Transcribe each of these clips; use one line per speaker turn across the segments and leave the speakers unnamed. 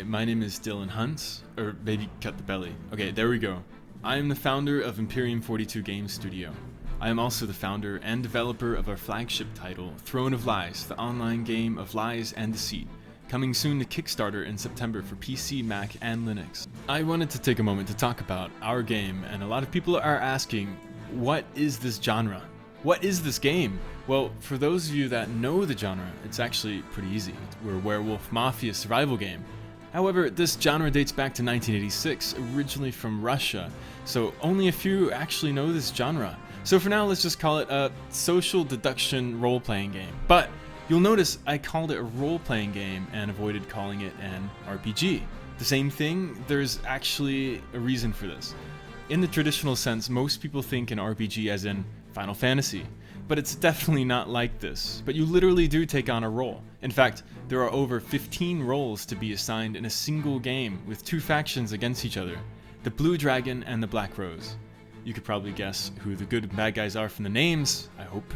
my name is Dylan Hunt, or maybe cut the belly. Okay, there we go. I am the founder of Imperium 42 Game Studio. I am also the founder and developer of our flagship title, Throne of Lies, the online game of lies and deceit, coming soon to Kickstarter in September for PC, Mac, and Linux. I wanted to take a moment to talk about our game, and a lot of people are asking, what is this genre? What is this game? Well, for those of you that know the genre, it's actually pretty easy. We're a werewolf mafia survival game. However, this genre dates back to 1986, originally from Russia, so only a few actually know this genre. So for now, let's just call it a social deduction role-playing game. But you'll notice I called it a role-playing game and avoided calling it an RPG. The same thing, there's actually a reason for this. In the traditional sense, most people think an RPG as in Final Fantasy, but it's definitely not like this. But you literally do take on a role. In fact, there are over 15 roles to be assigned in a single game with two factions against each other, the Blue Dragon and the Black Rose. You could probably guess who the good and bad guys are from the names, I hope.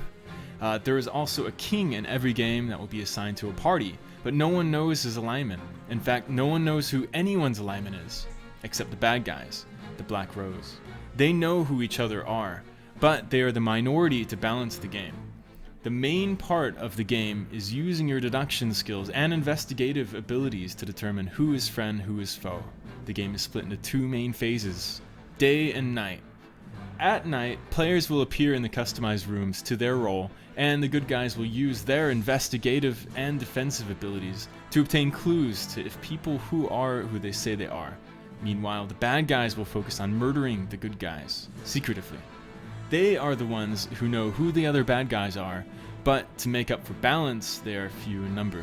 There is also a king in every game that will be assigned to a party, but no one knows his alignment. In fact, no one knows who anyone's alignment is, except the bad guys, the Black Rose. They know who each other are, but they are the minority to balance the game. The main part of the game is using your deduction skills and investigative abilities to determine who is friend, who is foe. The game is split into two main phases, day and night. At night, players will appear in the customized rooms to their role, and the good guys will use their investigative and defensive abilities to obtain clues to if people who are who they say they are. Meanwhile, the bad guys will focus on murdering the good guys, secretively. They are the ones who know who the other bad guys are, but to make up for balance, they are few in number.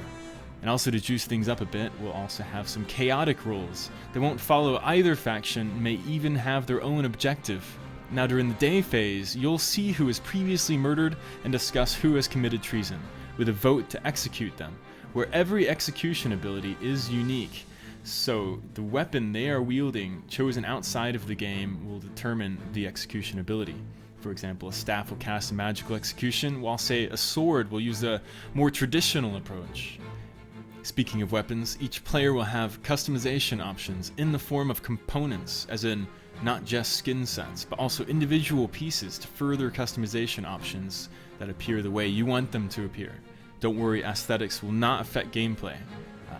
And also to juice things up a bit, we'll also have some chaotic roles that won't follow either faction, may even have their own objective. Now during the day phase, you'll see who is previously murdered and discuss who has committed treason, with a vote to execute them, where every execution ability is unique. So the weapon they are wielding, chosen outside of the game, will determine the execution ability. For example, a staff will cast a magical execution, while say a sword will use a more traditional approach. Speaking of weapons, each player will have customization options in the form of components, as in not just skin sets, but also individual pieces to further customization options that appear the way you want them to appear. Don't worry, aesthetics will not affect gameplay.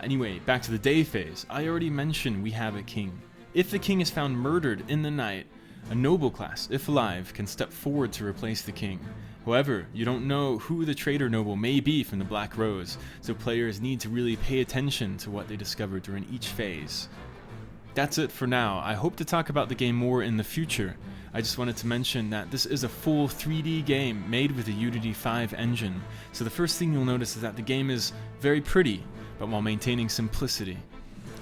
Anyway, back to the day phase. I already mentioned we have a king. If the king is found murdered in the night, a noble class, if alive, can step forward to replace the king. However, you don't know who the traitor noble may be from the Black Rose, so players need to really pay attention to what they discover during each phase. That's it for now. I hope to talk about the game more in the future. I just wanted to mention that this is a full 3D game made with the Unity 5 engine, so the first thing you'll notice is that the game is very pretty, but while maintaining simplicity.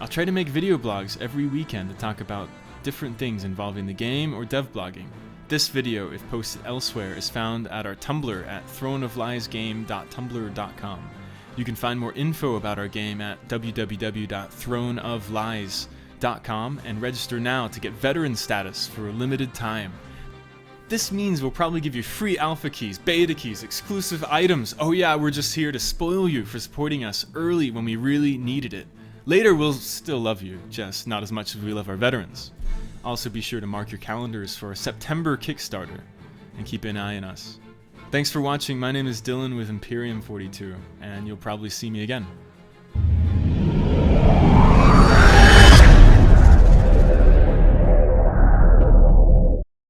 I'll try to make video blogs every weekend to talk about different things involving the game or devblogging. This video, if posted elsewhere, is found at our Tumblr at throneofliesgame.tumblr.com. You can find more info about our game at www.throneoflies.com and register now to get veteran status for a limited time. This means we'll probably give you free alpha keys, beta keys, exclusive items. Oh yeah, we're just here to spoil you for supporting us early when we really needed it. Later we'll still love you, just not as much as we love our veterans. Also be sure to mark your calendars for a September Kickstarter, and keep an eye on us. Thanks for watching. My name is Dylan with Imperium 42, and you'll probably see me again.